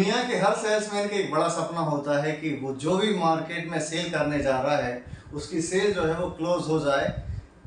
दुनिया के हर सेल्समैन का एक बड़ा सपना होता है कि वो जो भी मार्केट में सेल करने जा रहा है उसकी सेल जो है वो क्लोज हो जाए।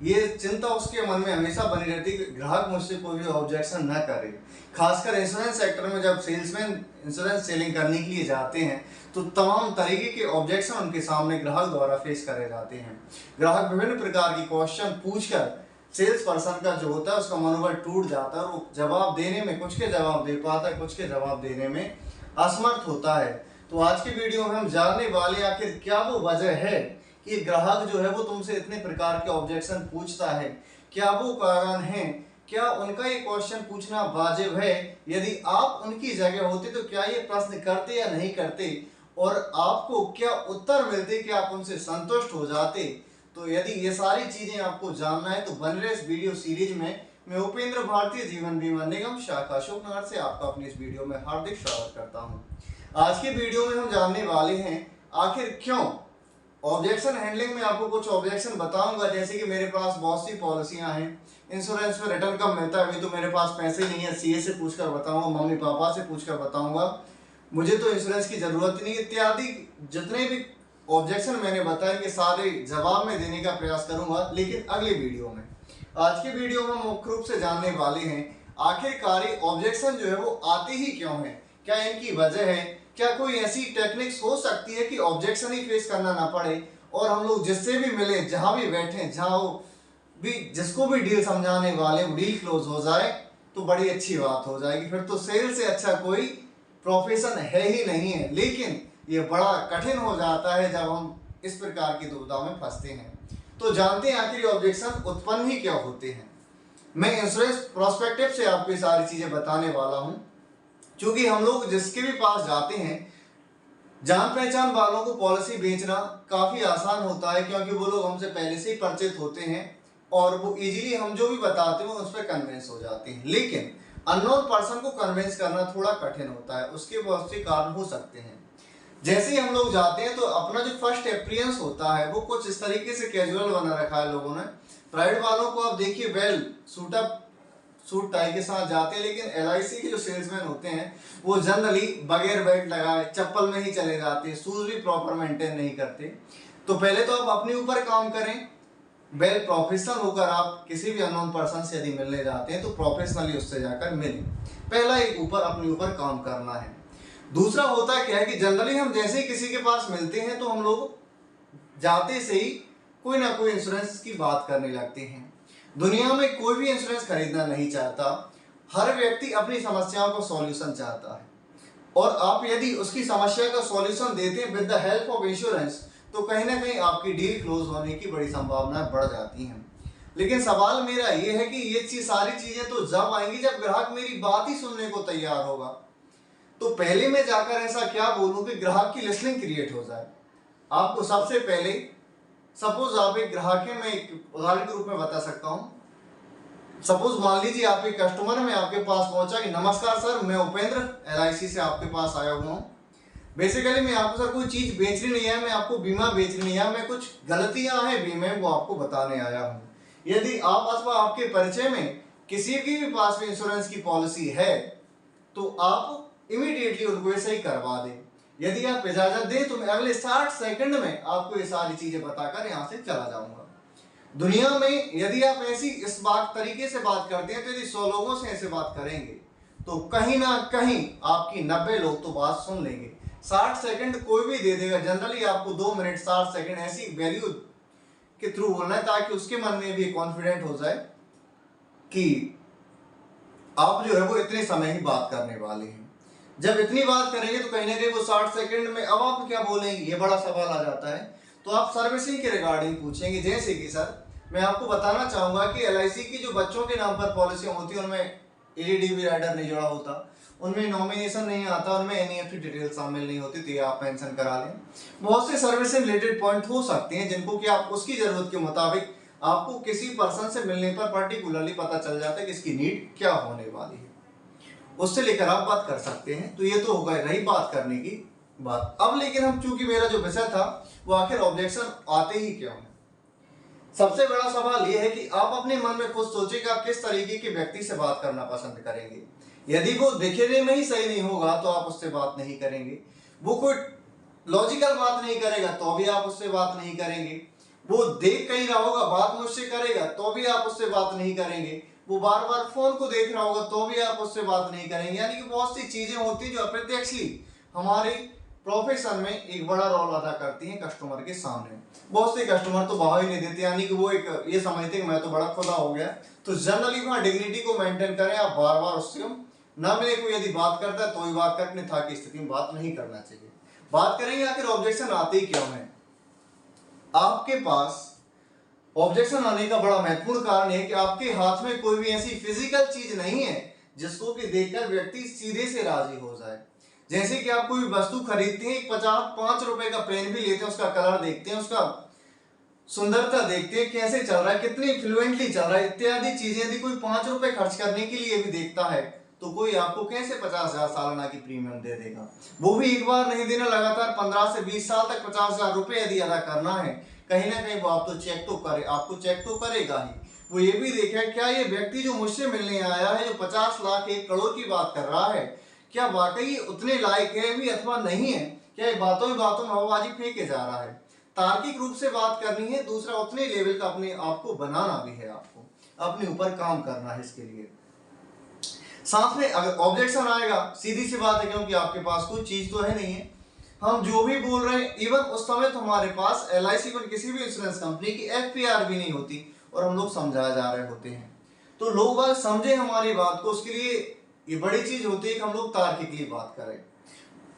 ये चिंता उसके मन में हमेशा बनी रहती है कि ग्राहक मुझसे कोई भी ऑब्जेक्शन न करे। खासकर इंश्योरेंस सेक्टर में जब सेल्समैन इंश्योरेंस सेलिंग करने के लिए जाते हैं तो तमाम तरीके के ऑब्जेक्शन उनके सामने ग्राहक द्वारा फेस करे जाते हैं। ग्राहक विभिन्न प्रकार की क्वेश्चन पूछकर सेल्स पर्सन का जो होता है उसका मनोबल टूट जाता है। वो जवाब देने में कुछ के जवाब दे पाता है, कुछ के जवाब देने में असमर्थ होता है। तो आज की वीडियो में हम जानने वाले आखिर क्या वो वजह है कि ग्राहक जो है वो तुमसे इतने प्रकार के ऑब्जेक्शन पूछता है, क्या वो कारण है, क्या उनका ये क्वेश्चन पूछना वाजिब है, यदि आप उनकी जगह होते तो क्या ये प्रश्न करते या नहीं करते, और आपको क्या उत्तर मिलते कि आप उनसे संतुष्ट हो जाते। तो यदि ये सारी चीजें आपको जानना है तो बन रहे इस वीडियो सीरीज में मैं उपेंद्र भारतीय जीवन बीमा निगम शाखा अशोकनगर से आपका अपनी इस वीडियो में हार्दिक स्वागत करता हूं। आज के वीडियो में हम जानने वाले हैं आखिर क्यों ऑब्जेक्शन हैंडलिंग में। आपको कुछ ऑब्जेक्शन बताऊंगा, जैसे कि मेरे पास बहुत सी पॉलिसियां हैं, इंश्योरेंस में रिटर्न कब मिलता है, अभी तो मेरे पास पैसे नहीं है, सीए से पूछकर बताऊंगा, मम्मी पापा से पूछकर बताऊंगा, मुझे तो इंश्योरेंस की जरूरत नहीं, इत्यादि जितने भी ऑब्जेक्शन मैंने बताया कि सारे जवाब में देने का प्रयास करूंगा, लेकिन अगली वीडियो में। आज के वीडियो में मुख्य रूप से जानने वाले हैं आखिरकार ऑब्जेक्शन जो है वो आते ही क्यों है, क्या इनकी वजह है, क्या कोई ऐसी टेक्निक्स हो सकती है कि ऑब्जेक्शन ही फेस करना ना पड़े और हम लोग जिससे भी मिले, जहां भी बैठे, जहां भी जिसको भी डील समझाने वाले वो डील क्लोज हो जाए तो बड़ी अच्छी बात हो जाएगी। फिर तो सेल से अच्छा कोई प्रोफेशन है ही नहीं है। लेकिन ये बड़ा कठिन हो जाता है जब हम इस प्रकार की दुविधा में फंसते हैं। तो जानते हैं आखिर ऑब्जेक्शन उत्पन्न ही क्या होते हैं। मैं इंश्योरेंस प्रोस्पेक्टिव से आपको ये सारी चीजें बताने वाला हूं, क्योंकि हम लोग जिसके भी पास जाते हैं, जान पहचान वालों को पॉलिसी बेचना काफी आसान होता है, क्योंकि वो लोग हमसे पहले से ही परिचित होते हैं और वो इजीली हम जो भी बताते हैं उस पर कन्विंस हो जाते हैं। लेकिन अननोन पर्सन को कन्विंस करना थोड़ा कठिन होता है, उसके बहुत से कारण हो सकते हैं। जैसे ही हम लोग जाते हैं तो अपना जो फर्स्ट एक्सपीरियंस होता है वो कुछ इस तरीके से कैजुअल बना रखा है लोगों ने। प्राइवेट वालों को आप देखिए वेल सूट टाई के साथ जाते हैं, लेकिन एलआईसी के जो सेल्समैन होते हैं वो जनरली बगैर बेल्ट लगाए चप्पल में ही चले जाते हैं, शूज भी प्रॉपर मेंटेन नहीं करते। तो पहले तो आप अपने ऊपर काम करें, वेल प्रोफेशनल होकर आप किसी भी अननोन पर्सन से यदि मिलने जाते हैं तो प्रोफेशनली उससे जाकर मिलें। पहला एक अपने ऊपर काम करना है। दूसरा होता क्या है कि जनरली हम जैसे ही किसी के पास मिलते हैं तो हम लोग जाते से ही कोई ना कोई इंश्योरेंस की बात करने लगते हैं। दुनिया में कोई भी इंश्योरेंस खरीदना नहीं चाहता, हर व्यक्ति अपनी समस्याओं का सॉल्यूशन चाहता है, और आप यदि उसकी समस्या का सॉल्यूशन देते हैं with the help of insurance तो कहीं ना कहीं आपकी डील क्लोज होने की बड़ी संभावनाएं बढ़ जाती हैं। लेकिन सवाल मेरा ये है कि ये सारी चीजें तो जब आएंगी जब ग्राहक मेरी बात ही सुनने को तैयार होगा। तो पहले मैं जाकर ऐसा क्या बोलूं कि ग्राहक की लिसनिंग क्रिएट हो जाए। आपको सबसे पहले सपोज आप एक ग्राहक है, मैं एक उदाहरण के रूप में बता सकता हूं। सपोज मान लीजिए आप एक कस्टमर है, मैं आपके पास पहुंचा कि नमस्कार सर, मैं उपेंद्र एलआईसी से आपके पास आया हुआ हूं। बेसिकली मैं आपको सर कोई चीज बेचनी नहीं है, मैं आपको बीमा बेचनी नहीं है, मैं कुछ गलतियां हैं बीमे वो आपको बताने आया हूं। यदि आप अथवा आपके परिचय में किसी की भी पास में इंश्योरेंस की पॉलिसी है तो आप इमीडिएटली उनको ऐसे ही करवा दें। यदि आप इजाजत दें तो मैं अगले 60 सेकंड में आपको ये सारी चीजें बताकर यहाँ से चला जाऊंगा। दुनिया में यदि आप ऐसी इस बात तरीके से बात करते हैं तो यदि 100 लोगों से ऐसे बात करेंगे तो कहीं ना कहीं आपकी 90 लोग तो बात सुन लेंगे। 60 सेकंड कोई भी दे देगा, जनरली आपको 2 मिनट 60 सेकंड ऐसी वैल्यू के थ्रू बोलना है ताकि उसके मन में भी कॉन्फिडेंट हो जाए कि आप जो है वो इतने समय ही बात करने वाले हैं। जब इतनी बात करेंगे तो कहीं ना कहीं वो 60 सेकंड में अब आप क्या बोलेंगे, ये बड़ा सवाल आ जाता है। तो आप सर्विसिंग के रिगार्डिंग पूछेंगे, जैसे कि सर मैं आपको बताना चाहूंगा कि एलआईसी की जो बच्चों के नाम पर पॉलिसी होती है उनमें एलईडीबी राइडर नहीं जुड़ा होता, उनमें नॉमिनेशन नहीं आता, उनमें एनईएफटी डिटेल शामिल नहीं होती, तो ये आप मेंशन करा लें। बहुत से सर्विस से रिलेटेड पॉइंट हो सकते हैं जिनको कि आप उसकी जरूरत के मुताबिक आपको किसी पर्सन से मिलने पर पर्टिकुलरली पता चल जाता है कि इसकी नीड क्या होने वाली है, उससे लेकर आप बात कर सकते हैं। तो ये तो होगा रही बात करने की बात। अब लेकिन हम चूंकि मेरा जो विषय था वो आखिर ऑब्जेक्शन आते ही क्यों है, सबसे बड़ा सवाल ये है कि आप अपने मन में खुद सोचें कि आप किस तरीके के व्यक्ति से बात करना पसंद करेंगे। यदि वो दिखने में ही सही नहीं होगा तो आप उससे बात नहीं करेंगे, वो कोई लॉजिकल बात नहीं करेगा तो भी आप उससे बात नहीं करेंगे, वो देख कहीं रहा होगा बात मुझसे करेगा तो भी आप उससे बात नहीं करेंगे, वो बार बार फोन को देख रहा होगा तो भी आप उससे बात नहीं करेंगे। यानी कि बहुत सी चीजें होती हैं जो अप्रत्यक्षली हमारे प्रोफेशन में एक बड़ा रोल अदा करती हैं कस्टमर के सामने। बहुत से कस्टमर तो भाव ही नहीं देते, यानी कि वो एक ये समझते हैं मैं तो बड़ा खुदा हो गया। तो जनरली वहाँ डिग्निटी को मेंटेन करें, आप बार बार उससे ना मिले, कोई यदि बात करता है तो ही बात करें, अपने था की स्थिति में बात नहीं करना चाहिए। बात करेंगे आखिर ऑब्जेक्शन आते ही क्यों है। आपके पास ऑब्जेक्शन आने का बड़ा महत्वपूर्ण कारण है कि आपके हाथ में कोई भी ऐसी फिजिकल चीज नहीं है जिसको कि देखकर व्यक्ति सीधे से राजी हो जाए। जैसे कि आप कोई वस्तु खरीदते हैं, 5 रुपए का पेन भी लेते हैं, उसका कलर देखते हैं, उसका सुंदरता देखते हैं, कैसे चल रहा है, कितनी फ्लुएंटली चल रहा है, इत्यादि चीजें यदि कोई 5 रुपए खर्च करने के लिए भी देखता है तो कोई आपको कैसे 50,000 सालाना की प्रीमियम दे देगा। वो भी एक बार नहीं देना, लगातार 15 से 20 साल तक 50,000 रुपए यदि अदा करना है, कहीं ना कहीं वो आप तो चेक तो करे, आपको चेक तो करेगा ही। वो ये भी देखेगा क्या ये व्यक्ति जो मुझसे मिलने आया है, जो 50 लाख 1 करोड़ की बात कर रहा है, क्या वाकई उतने लायक है भी अथवा नहीं है, क्या ये बातों में हवाबाजी फेंके जा रहा है। तार्किक रूप से बात करनी है। दूसरा, उतने लेवल का अपने आप को बनाना भी है, आपको अपने ऊपर काम करना है इसके लिए। साथ में अगर ऑब्जेक्शन आएगा, सीधी सी बात है, क्योंकि आपके पास कोई चीज तो है नहीं है, हम जो भी बोल रहे हैं, इवन उस समय तो हमारे पास LIC को किसी भी इंश्योरेंस कंपनी की FPR भी नहीं होती और हम लोग समझाए जा रहे होते हैं। तो लोग बात समझे हमारी बात को, उसके लिए ये बड़ी चीज होती है कि हम लोग तार्किकली बात करें।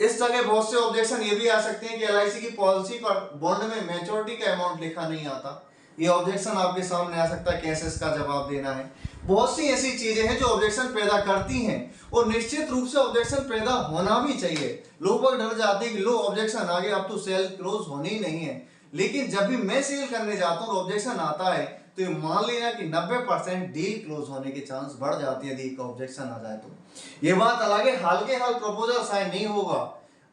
इस जगह बहुत से ऑब्जेक्शन ये भी आ सकते हैं कि LIC की पॉलिसी पर बॉन्ड में मैच्योरिटी का अमाउंट लिखा नहीं आता। ये ऑब्जेक्शन आपके सामने आ सकता है, कैसे इसका जवाब देना है। बहुत सी ऐसी चीजें हैं जो ऑब्जेक्शन पैदा करती हैं और निश्चित रूप से ऑब्जेक्शन पैदा होना भी चाहिए। लोग बहुत डर जाते हैं कि लो ऑब्जेक्शन आ गया, अब तो सेल क्लोज होनी ही नहीं है। लेकिन जब भी मैं सेल करने जाता हूँ ऑब्जेक्शन आता है तो ये मान लेना कि 90% डील क्लोज होने के चांस बढ़ जाती है यदि एक ऑब्जेक्शन आ जाए तो। ये बात अलग है, हाल के हाल प्रपोजल साइन नहीं होगा।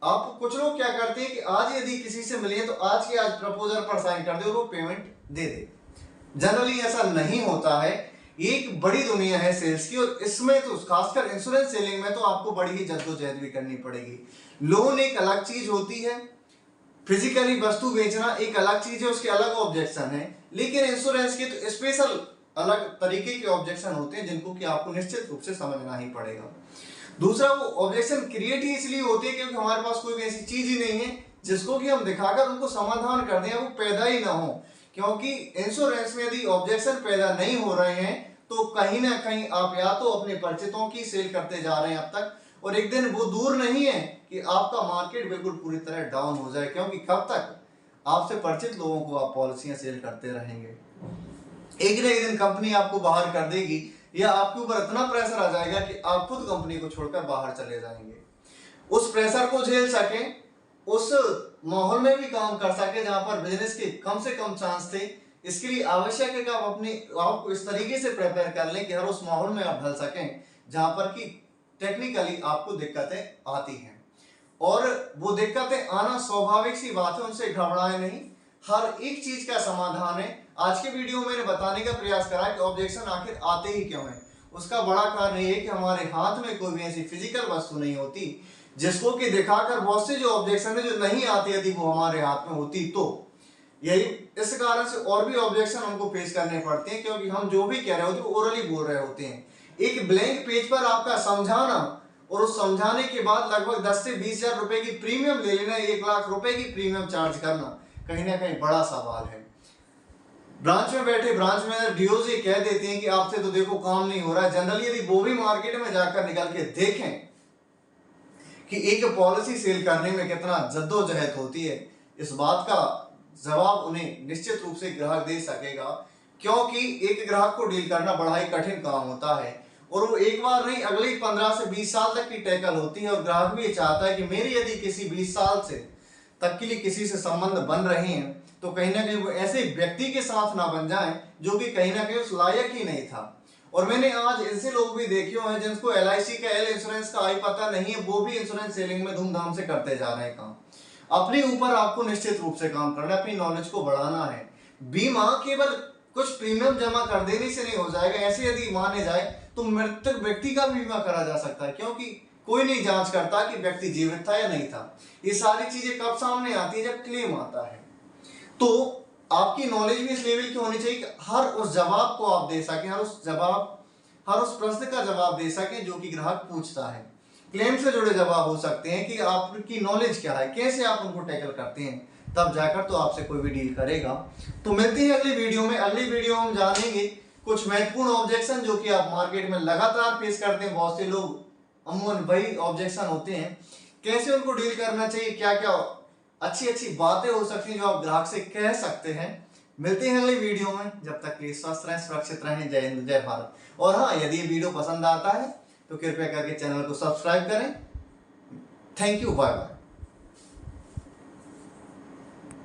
आप कुछ लोग क्या करते हैं कि आज यदि किसी से मिले तो आज के आज प्रपोजल पर साइन कर दे और वो पेमेंट दे दे। जनरली ऐसा नहीं होता है। एक बड़ी दुनिया है सेल्स की और इसमें तो खासकर इंश्योरेंस सेलिंग में तो आपको बड़ी ही जद्दोजहद भी करनी पड़ेगी। लोन एक अलग चीज होती है, फिजिकली वस्तु बेचना एक अलग चीज है, उसके अलग ऑब्जेक्शन है। लेकिन इंश्योरेंस के तो स्पेशल अलग तरीके के ऑब्जेक्शन होते हैं जिनको कि आपको निश्चित रूप से समझना ही पड़ेगा। दूसरा, वो ऑब्जेक्शन क्रिएट ही इसलिए होते हैं क्योंकि हमारे पास कोई भी ऐसी चीज ही नहीं है जिसको कि हम दिखाकर उनको समाधान कर दें, वो पैदा ही ना हो। क्योंकि इंश्योरेंस में यदि ऑब्जेक्शन पैदा नहीं हो रहे हैं तो कहीं ना कहीं आप या तो अपने परिचितों की सेल करते जा रहे हैं अब तक, और एक दिन वो दूर नहीं है कि आपका मार्केट बिल्कुल पूरी तरह डाउन हो जाए। क्योंकि कब तक आपसे परिचित लोगों को आप पॉलिसियां सेल करते रहेंगे, एक ना एक दिन कंपनी आपको बाहर कर देगी या आपके ऊपर इतना प्रेशर आ जाएगा कि आप खुद कंपनी को छोड़कर बाहर चले जाएंगे। उस प्रेशर को झेल सकें, उस माहौल में भी काम कर सके जहां पर बिजनेस के कम से कम चांस थे, इसके लिए आवश्यक है कि आप इस तरीके से प्रिपेयर कर लें कि हर उस माहौल में आप ढल सकें जहां पर कि टेक्निकली आपको दिक्कतें आती हैं। और वो दिक्कतें आना स्वाभाविक सी बात है, उनसे घबराएं नहीं। हर एक चीज का समाधान है। आज के वीडियो में मैंने बताने का प्रयास करा कि ऑब्जेक्शन आखिर आते ही क्यों है। उसका बड़ा कारण ये है कि हमारे हाथ में कोई भी ऐसी फिजिकल वस्तु नहीं होती जिसको कि दिखाकर बहुत से जो ऑब्जेक्शन है जो नहीं आते यदि वो हमारे हाथ में होती तो। यही इस कारण से और भी ऑब्जेक्शन हमको फेस करने पड़ते हैं क्योंकि हम जो भी कह रहे होते हैं ओरली बोल रहे होते हैं। एक ब्लैंक पेज पर आपका समझाना और उस समझाने के बाद लगभग 10 से 20 हजार रुपए की प्रीमियम ले लेना, 1 लाख रुपए की प्रीमियम चार्ज करना कहीं ना कहीं बड़ा सवाल है। ब्रांच में बैठे ब्रांच मैनेजर डीओ ये कह देते हैं कि आपसे तो देखो काम नहीं हो रहा है। जनरली यदि वो भी मार्केट में जाकर निकल के देखें कि एक पॉलिसी सेल करने में कितना जद्दोजहद होती है, इस बात का जवाब उन्हें निश्चित रूप से ग्राहक दे सकेगा। क्योंकि एक ग्राहक को डील करना बड़ा ही कठिन काम होता है और वो एक बार नहीं अगले 15 से 20 साल तक की टैकल होती है। और ग्राहक भी ये चाहता है कि मेरी यदि किसी 20 साल से तक के लिए किसी से संबंध बन रहे हैं तो कहीं ना कहीं वो ऐसे व्यक्ति के साथ ना बन जाएं जो कि कहीं ना कहीं उस लायक ही नहीं था। और मैंने आज ऐसे लोग भी देखे हुए हैं जिनको LIC का एल इंश्योरेंस का आई पता नहीं है, वो भी इंश्योरेंस सेलिंग में धूमधाम से करते जा रहे हैं काम। अपने ऊपर आपको निश्चित रूप से काम करना है, अपनी नॉलेज को बढ़ाना है। बीमा केवल कुछ प्रीमियम जमा कर देने से नहीं हो जाएगा। ऐसे यदि माने जाए तो मृतक व्यक्ति का भी बीमा करा जा सकता है, क्योंकि कोई नहीं जांच करता कि व्यक्ति जीवित था या नहीं था। ये सारी चीजें कब सामने आती है? जब क्लेम आता है। तो आपकी नॉलेज भी इस लेवल की होनी चाहिए कि हर उस जवाब को आप दे सकें, हर उस प्रश्न का जवाब दे सकें जो कि ग्राहक पूछता है। क्लेम से जुड़े जवाब हो सकते हैं कि आपकी नॉलेज क्या है, कैसे आप उनको टैकल करते हैं, तब जाकर तो आपसे कोई भी डील करेगा। तो मिलते हैं अगली वीडियो में। अगली वीडियो में हम जानेंगे कुछ महत्वपूर्ण ऑब्जेक्शन जो कि आप मार्केट में लगातार फेस करते हैं। बहुत से लोग अमूमन वही ऑब्जेक्शन होते हैं, कैसे उनको डील करना चाहिए, क्या क्या अच्छी अच्छी बातें हो सकती हैं जो आप ग्राहक से कह सकते हैं। मिलते हैं अगली वीडियो में, जब तक के स्वस्थ रहें, सुरक्षित रहें। जय हिंद, जय भारत। और हाँ, यदि ये वीडियो पसंद आता है तो कृपया करके चैनल को सब्सक्राइब करें। Thank you, bye bye.